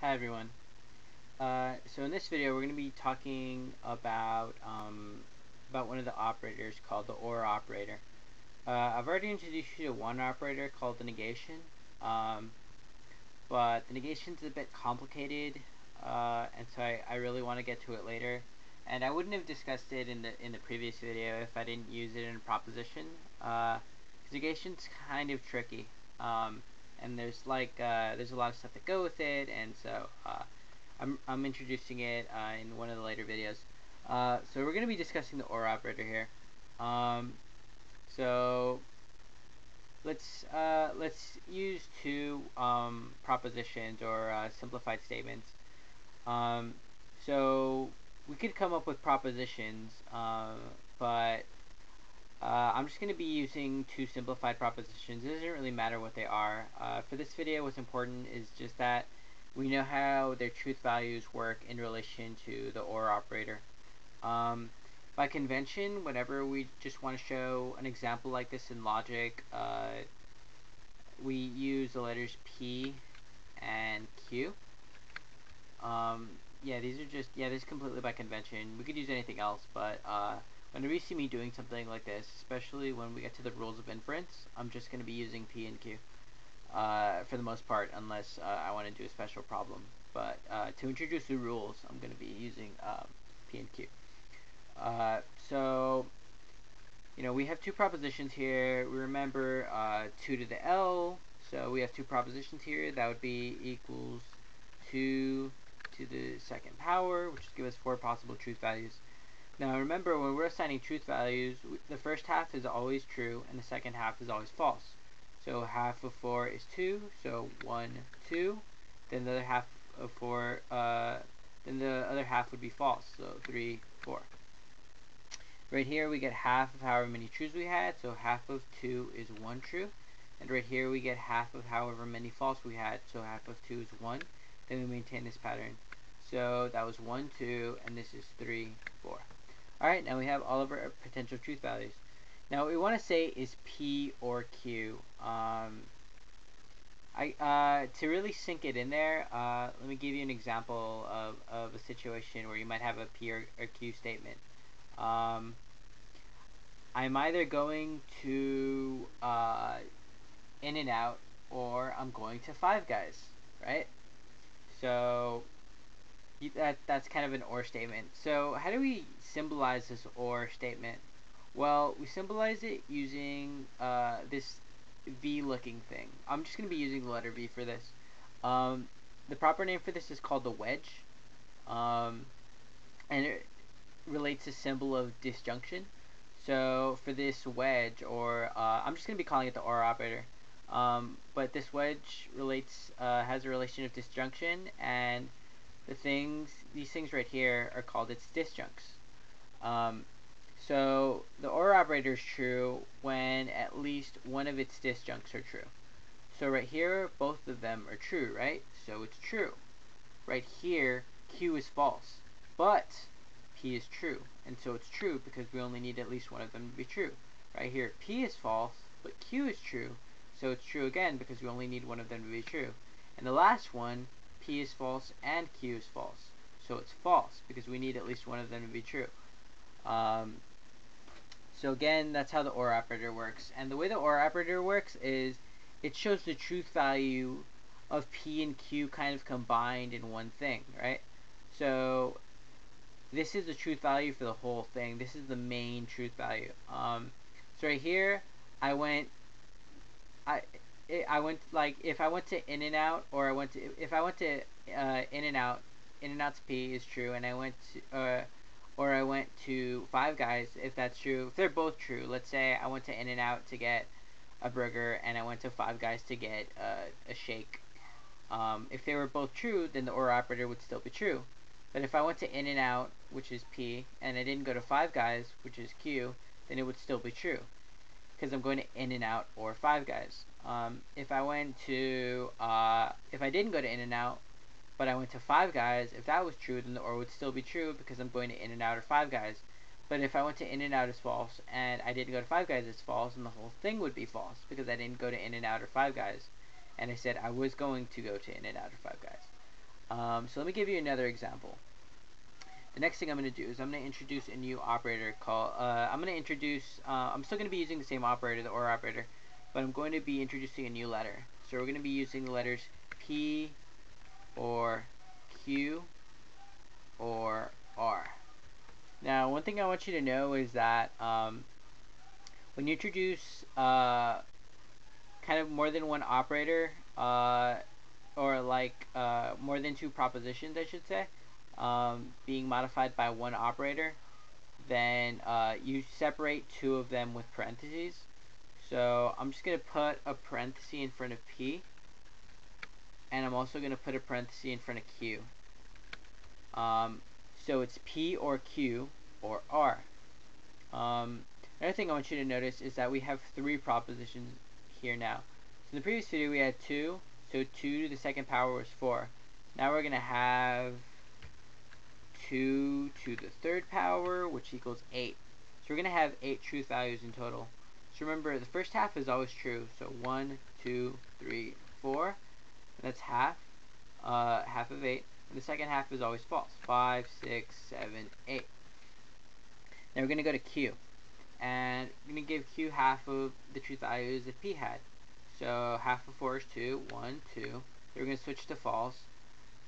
Hi everyone. So in this video, we're going to be talking about one of the operators called the OR operator. I've already introduced you to one operator called the negation, um, but the negation is a bit complicated, and so I really want to get to it later. And I wouldn't have discussed it in the previous video if I didn't use it in a proposition. Negation's kind of tricky, and there's a lot of stuff that go with it, and so I'm introducing it in one of the later videos. So we're going to be discussing the OR operator here. So let's use two propositions or simplified statements. So we could come up with propositions, but I'm just going to be using two simplified propositions. It doesn't really matter what they are. For this video, what's important is just that we know how their truth values work in relation to the OR operator. By convention, whenever we just want to show an example like this in logic, we use the letters P and Q. These are just, this is completely by convention. We could use anything else, but whenever you see me doing something like this, especially when we get to the rules of inference, I'm just going to be using P and Q for the most part, unless I want to do a special problem. But to introduce the rules, I'm going to be using P and Q. So, we have two propositions here. We remember 2 to the L, so we have two propositions here. That would be equals 2 to the second power, which would give us 4 possible truth values. Now remember, when we're assigning truth values, the first half is always true, and the second half is always false. So half of 4 is 2, so 1, 2. Then the other half of 4, then the other half would be false, so 3, 4. Right here we get half of however many truths we had, so half of 2 is 1 true. And right here we get half of however many false we had, so half of 2 is 1. Then we maintain this pattern. So that was 1, 2, and this is 3, 4. Alright, now we have all of our potential truth values. Now what we want to say is P or Q. To really sink it in there, let me give you an example of a situation where you might have a P or Q statement. I'm either going to In-N-Out or I'm going to Five Guys, right? So that's kind of an OR statement. So how do we symbolize this OR statement? Well, we symbolize it using this V-looking thing. I'm just going to be using the letter V for this. The proper name for this is called the wedge, and it relates to symbol of disjunction. So for this wedge, or I'm just going to be calling it the OR operator, but this wedge has a relation of disjunction, and these things right here are called its disjuncts. So the OR operator is true when at least one of its disjuncts are true. So right here, both of them are true, right? So it's true. Right here, Q is false, but P is true, and so it's true because we only need at least one of them to be true. Right here, P is false, but Q is true, so it's true again because we only need one of them to be true. And the last one, P is false and Q is false, so it's false because we need at least one of them to be true. So again, that's how the OR operator works. And the way the OR operator works is it shows the truth value of P and Q kind of combined in one thing, right? So this is the truth value for the whole thing. This is the main truth value. So right here, I went like, if I went to In-N-Out, or if I went to In-N-Out, In-N-Out's P is true, and I went to or I went to Five Guys, if that's true. If they're both true, let's say I went to In-N-Out to get a burger and I went to Five Guys to get a shake. If they were both true, then the OR operator would still be true. But if I went to In-N-Out, which is P, and I didn't go to Five Guys, which is Q, then it would still be true, because I'm going to In-N-Out or Five Guys. If I didn't go to In-N-Out, but I went to Five Guys, if that was true, then the OR would still be true because I'm going to In-N-Out or Five Guys. But if I went to In-N-Out as false, and I didn't go to Five Guys as false, then the whole thing would be false because I didn't go to In-N-Out or Five Guys. And I said I was going to go to In-N-Out or Five Guys. So let me give you another example. The next thing I'm going to do is I'm going to introduce a new operator called, I'm still going to be using the same operator, the OR operator, but I'm going to be introducing a new letter. So we're going to be using the letters P or Q or R. Now, one thing I want you to know is that when you introduce kind of more than one operator, or like more than two propositions, I should say, being modified by one operator, then you separate two of them with parentheses. So I'm just going to put a parenthesis in front of P, and I'm also going to put a parenthesis in front of Q. So it's P or Q or R. Another thing I want you to notice is that we have three propositions here now. So in the previous video we had 2, so 2 to the second power was 4. Now we're going to have 2 to the third power, which equals 8. So we're going to have 8 truth values in total. So remember, the first half is always true. So 1, 2, 3, 4. And that's half. Half of 8. And the second half is always false. 5, 6, 7, 8. Now we're going to go to Q. And we're going to give Q half of the truth values that P had. So half of 4 is 2. 1, 2. So we're going to switch to false.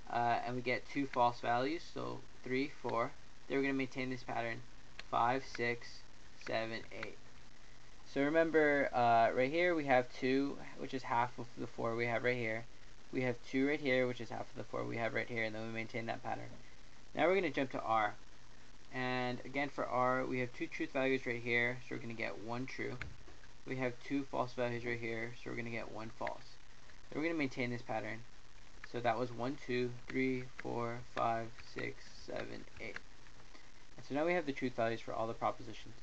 And we get 2 false values. So 3, 4. Then we're going to maintain this pattern. 5, 6, 7, 8. So remember, right here we have 2, which is half of the 4 we have right here. We have 2 right here, which is half of the 4 we have right here, and then we maintain that pattern. Now we're going to jump to R. And again for R, we have 2 truth values right here, so we're going to get 1 true. We have 2 false values right here, so we're going to get 1 false. Then we're going to maintain this pattern. So that was 1, 2, 3, 4, 5, 6, 7, 8. And so now we have the truth values for all the propositions.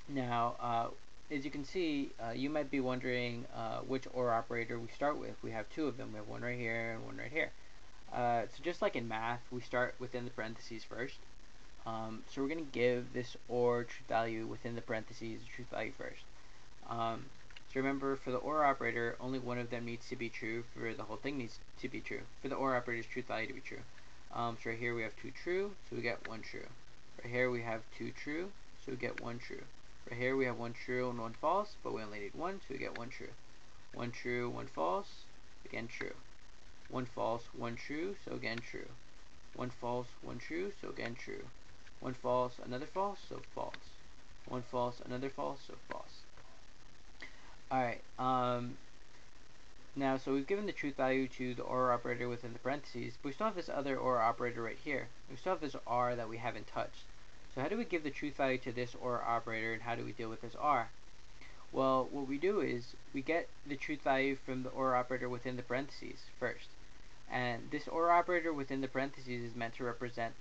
Now, as you can see, you might be wondering which OR operator we start with. We have 2 of them. We have one right here and one right here. So just like in math, we start within the parentheses first. So we're going to give this OR truth value within the parentheses truth value first. So remember, for the OR operator, only one of them needs to be true for the whole thing needs to be true. For the OR operator's truth value to be true. So right here we have 2 true, so we get 1 true. Right here we have 2 true, so we get 1 true. Right here we have 1 true and 1 false, but we only need 1, so we get 1 true. 1 true, 1 false, again true. 1 false, 1 true, so again true. 1 false, 1 true, so again true. 1 false, another false, so false. 1 false, another false, so false. Alright, now so we've given the truth value to the OR operator within the parentheses, but we still have this other OR operator right here. We still have this R that we haven't touched. So how do we give the truth value to this OR operator, and how do we deal with this R? Well, what we do is we get the truth value from the OR operator within the parentheses first. And this OR operator within the parentheses is meant to represent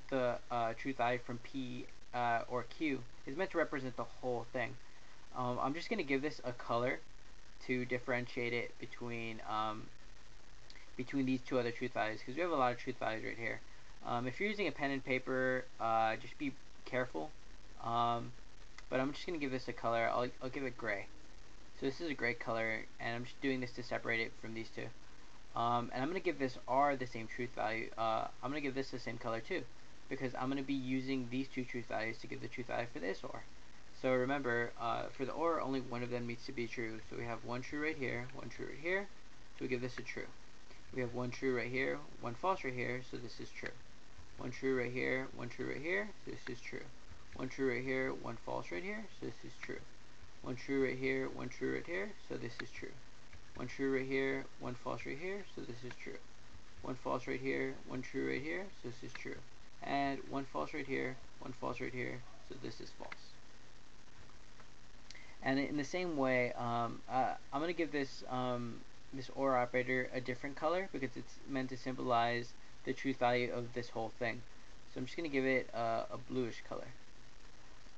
the truth value from P or Q. Is meant to represent the whole thing. I'm just going to give this a color to differentiate it between these two other truth values, because we have a lot of truth values right here. If you're using a pen and paper, just be careful. But I'm just going to give this a color. I'll give it gray. So this is a gray color, and I'm just doing this to separate it from these two. And I'm going to give this R the same truth value. I'm going to give this the same color too, because I'm going to be using these two truth values to give the truth value for this OR. So remember, for the OR, only one of them needs to be true. So we have 1 true right here, 1 true right here, so we give this a true. We have 1 true right here, 1 false right here, so this is true. 1 true right here, 1 true right here, so this is true. 1 true right here, 1 false right here, so this is true. 1 true right here, 1 true right here, so this is true. 1 true right here, 1 false right here, so this is true. 1 false right here, 1 true right here, so this is true. And 1 false right here, 1 false right here, so this is false. And in the same way, I'm going to give this this OR operator a different color, because it's meant to symbolize the truth value of this whole thing. So I'm just going to give it a bluish color.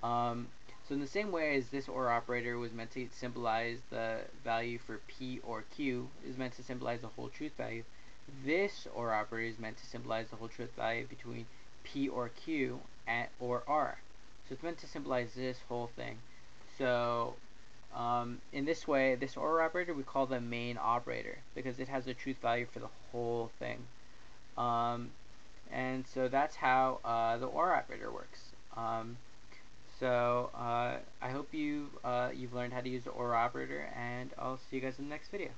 So in the same way as this OR operator was meant to symbolize the value for P or Q, is meant to symbolize the whole truth value, this OR operator is meant to symbolize the whole truth value between P or Q or R. So it's meant to symbolize this whole thing. So in this way, this OR operator we call the main operator, because it has the truth value for the whole thing. And so that's how the OR operator works. I hope you've learned how to use the OR operator, and I'll see you guys in the next video.